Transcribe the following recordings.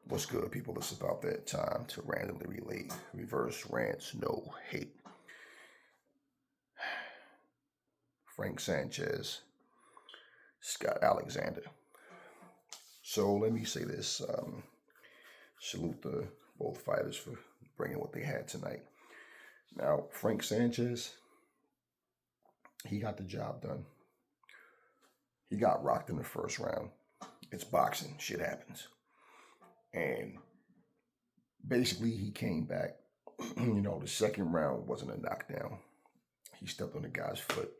What's good, people? It's about that time to randomly relate reverse rants, no hate. Frank Sanchez, Scott Alexander. So let me say this. Salute the both fighters for bringing what they had tonight. Now, Frank Sanchez, he got the job done. He got rocked in the first round. It's boxing. Shit happens. And basically, he came back. The second round wasn't a knockdown. He stepped on the guy's foot.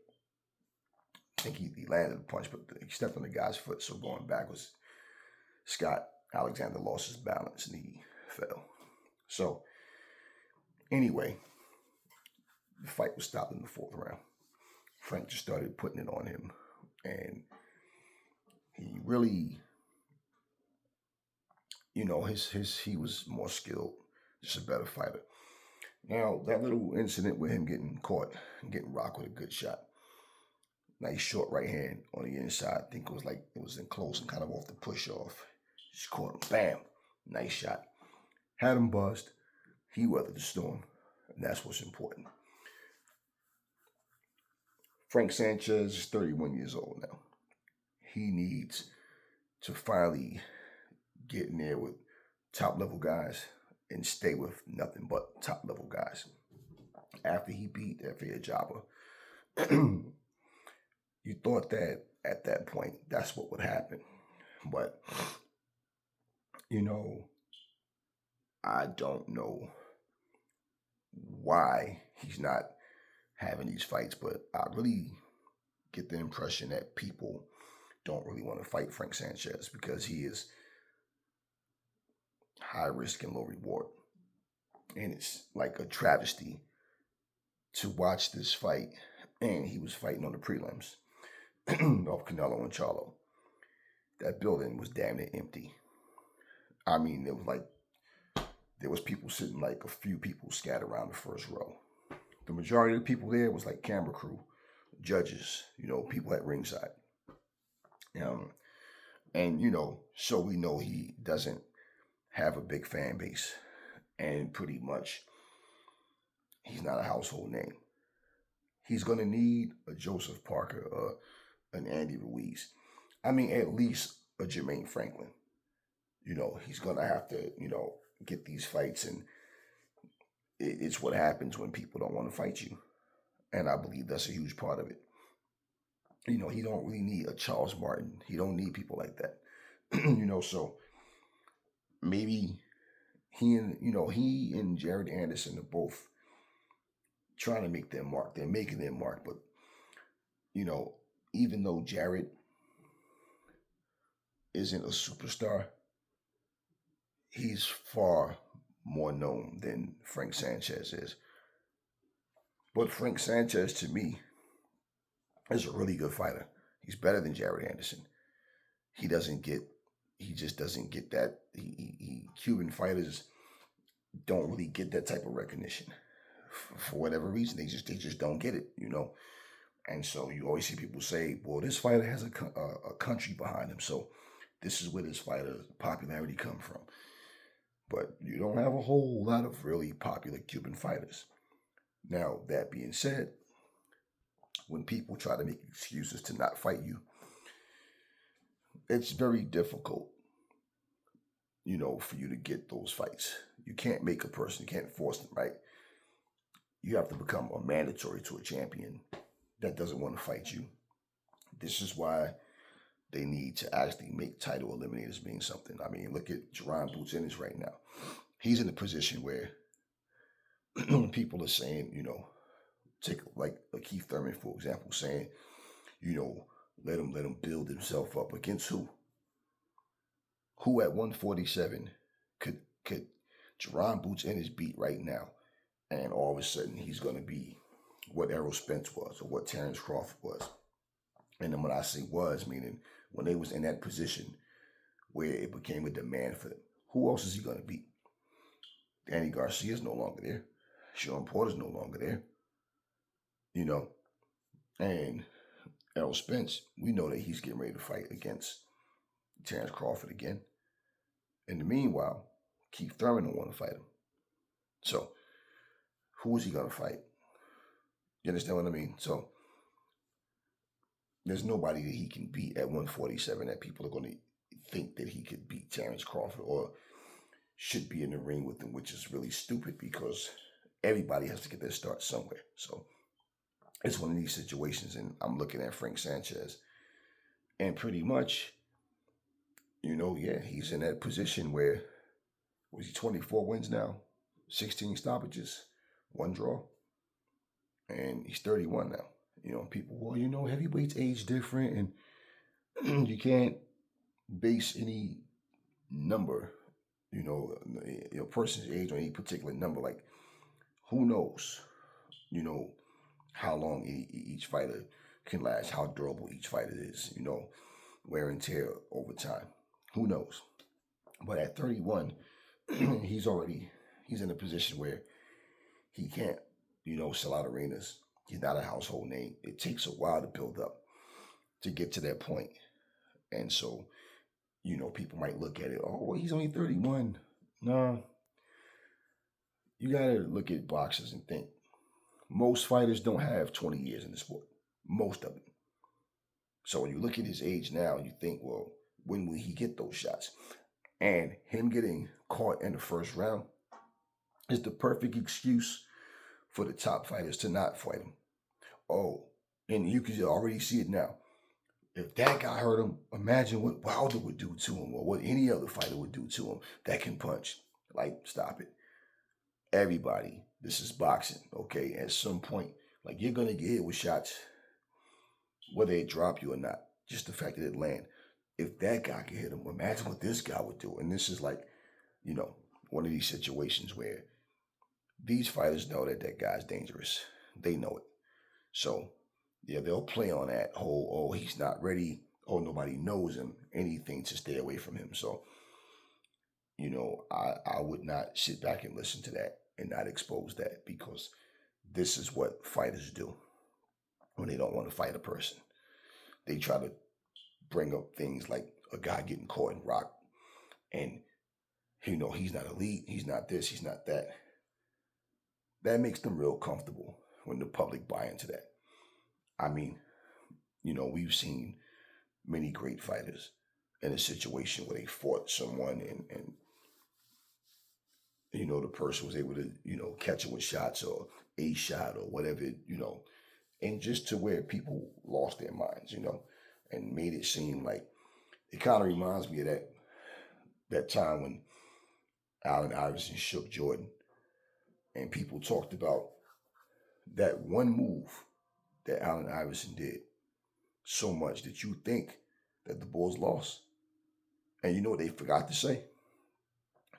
I think he landed a punch, but he stepped on the guy's foot. So going backwards, Scott Alexander lost his balance and he fell. So anyway, the fight was stopped in the fourth round. Frank just started putting it on him, and he really, he was more skilled, just a better fighter. Now that little incident with him getting caught and getting rocked with a good shot. Nice short right hand on the inside. I think it was in close and kind of off the push off. Just caught him. Bam. Nice shot. Had him buzzed. He weathered the storm. And that's what's important. Frank Sanchez is 31 years old now. He needs to finally get in there with top level guys and stay with nothing but top level guys. After he beat F.A. Jabba, you thought that at that point that's what would happen. But, I don't know why he's not having these fights, but I really get the impression that people don't really want to fight Frank Sanchez because he is high risk and low reward. And it's like a travesty to watch this fight. And he was fighting on the prelims of Canelo and Charlo. That building was damn near empty. I mean, there was people sitting, like a few people scattered around the first row. The majority of the people there was like camera crew, judges, people at ringside. So we know he doesn't have a big fan base, and pretty much he's not a household name. He's going to need a Joseph Parker, an Andy Ruiz. I mean, at least a Jermaine Franklin. He's going to have to, get these fights, and it's what happens when people don't want to fight you. And I believe that's a huge part of it. He don't really need a Charles Martin. He don't need people like that. So maybe he and Jared Anderson are both trying to make their mark. They're making their mark, but even though Jared isn't a superstar, he's far more known than Frank Sanchez is. But Frank Sanchez, to me, is a really good fighter. He's better than Jared Anderson. He just doesn't get that. Cuban fighters don't really get that type of recognition for whatever reason. They just don't get it, And so you always see people say, "Well, this fighter has a country behind him, so this is where this fighter's popularity come from." But you don't have a whole lot of really popular Cuban fighters. Now, that being said, when people try to make excuses to not fight you, it's very difficult, for you to get those fights. You can't make a person, you can't force them, right? You have to become a mandatory to a champion that doesn't want to fight you. This is why they need to actually make title eliminators mean something. I mean, look at Jerron Boots Ennis right now. He's in a position where people are saying, take like a Keith Thurman, for example, saying, let him build himself up against who? Who at 147 could Jerron Boots Ennis beat right now? And all of a sudden he's going to be what Errol Spence was or what Terrence Crawford was. And then when I say was, meaning when they was in that position where it became a demand for them, who else is he going to beat? Danny Garcia's no longer there. Sean Porter's no longer there. And Errol Spence, we know that he's getting ready to fight against Terrence Crawford again. In the meanwhile, Keith Thurman don't want to fight him. So who is he gonna fight? You understand what I mean? So there's nobody that he can beat at 147 that people are going to think that he could beat Terrence Crawford or should be in the ring with him, which is really stupid because everybody has to get their start somewhere. So it's one of these situations, and I'm looking at Frank Sanchez, and pretty much, yeah, he's in that position where, was he 24 wins now, 16 stoppages, one draw, and he's 31 now. People, well, heavyweights age different, and you can't base any number, person's age on any particular number. Like, who knows, how long each fighter can last, how durable each fighter is, wear and tear over time. Who knows? But at 31, he's in a position where he can't, sell out arenas. He's not a household name. It takes a while to build up to get to that point. And so, people might look at it, oh, well, he's only 31. No. You got to look at boxers and think, most fighters don't have 20 years in the sport. Most of them. So when you look at his age now, you think, well, when will he get those shots? And him getting caught in the first round is the perfect excuse for the top fighters to not fight him. Oh, and you can already see it now. If that guy hurt him, imagine what Wilder would do to him or what any other fighter would do to him that can punch. Like, stop it. Everybody, this is boxing, okay? At some point, like, you're going to get hit with shots, whether they drop you or not. Just the fact that it land. If that guy can hit him, imagine what this guy would do. And this is like, one of these situations where these fighters know that guy's dangerous. They know it. So, yeah, they'll play on that whole, oh, he's not ready. Oh, nobody knows him. Anything to stay away from him. So, I would not sit back and listen to that and not expose that, because this is what fighters do when they don't want to fight a person. They try to bring up things like a guy getting caught in rock and, he's not elite, he's not this, he's not that. That makes them real comfortable when the public buy into that. I mean, we've seen many great fighters in a situation where they fought someone and the person was able to, catch it with shots or a shot or whatever, and just to where people lost their minds, and made it seem like, it kind of reminds me of that time when Allen Iverson shook Jordan, and people talked about that one move that Allen Iverson did so much that you think that the Bulls lost. And you know what they forgot to say?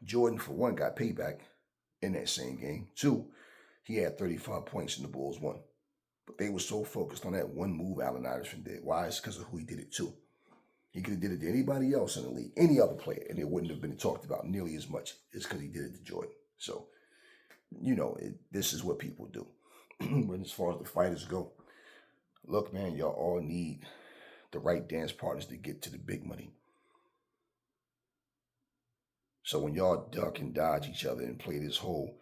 Jordan, for one, got payback in that same game. Two, he had 35 points and the Bulls won. But they were so focused on that one move Allen Iverson did. Why? It's because of who he did it to. He could have did it to anybody else in the league, any other player, and it wouldn't have been talked about nearly as much. It's because he did it to Jordan. So, this is what people do. But as far as the fighters go, look, man, y'all all need the right dance partners to get to the big money. So when y'all duck and dodge each other and play this whole,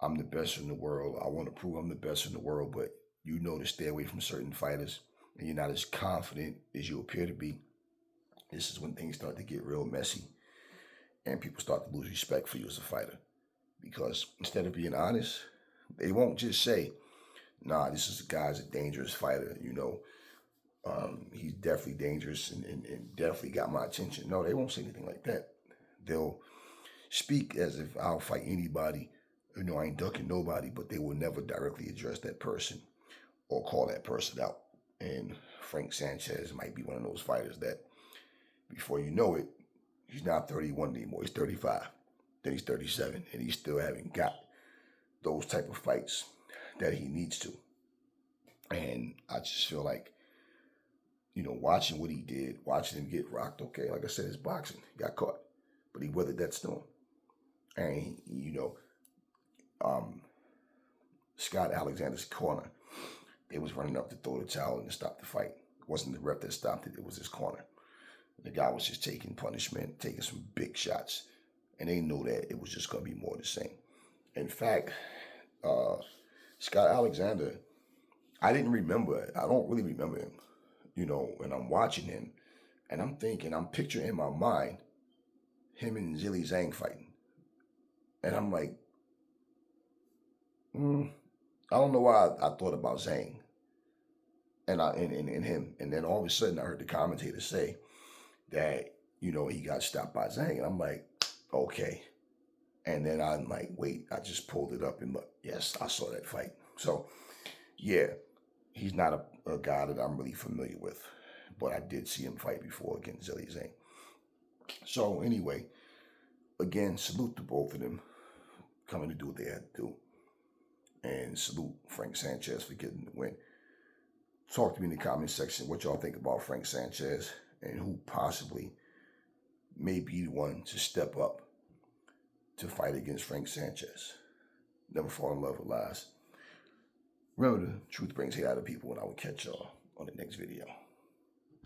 I'm the best in the world, I want to prove I'm the best in the world, but to stay away from certain fighters and you're not as confident as you appear to be, this is when things start to get real messy and people start to lose respect for you as a fighter. Because instead of being honest, they won't just say, nah, this guy's a dangerous fighter, he's definitely dangerous and definitely got my attention. No, they won't say anything like that. They'll speak as if I'll fight anybody. I ain't ducking nobody, but they will never directly address that person or call that person out. And Frank Sanchez might be one of those fighters that before you know it, he's not 31 anymore. He's 35. Then he's 37, and he still haven't got those type of fights that he needs to. And I just feel like, watching what he did, watching him get rocked, okay, like I said, it's boxing. He got caught, but he weathered that storm. And, Scott Alexander's corner, they was running up to throw the towel and to stop the fight. It wasn't the ref that stopped it. It was his corner. The guy was just taking punishment, taking some big shots. And they knew that it was just going to be more of the same. In fact, Scott Alexander, I didn't remember it. I don't really remember him, when I'm watching him. And I'm thinking, I'm picturing in my mind him and Zhilei Zhang fighting. And I'm like, I don't know why I thought about Zhang and him. And then all of a sudden I heard the commentator say that, he got stopped by Zhang. And I'm like, okay. And then I'm like, wait, I just pulled it up and look. Yes, I saw that fight. So, yeah, he's not a guy that I'm really familiar with. But I did see him fight before against Zhilei Zhang. So, anyway, again, salute to both of them coming to do what they had to do. And salute Frank Sanchez for getting the win. Talk to me in the comment section what y'all think about Frank Sanchez and who possibly may be the one to step up to fight against Frank Sanchez. Never fall in love with lies. Remember, the truth brings hate out of people, and I will catch y'all on the next video.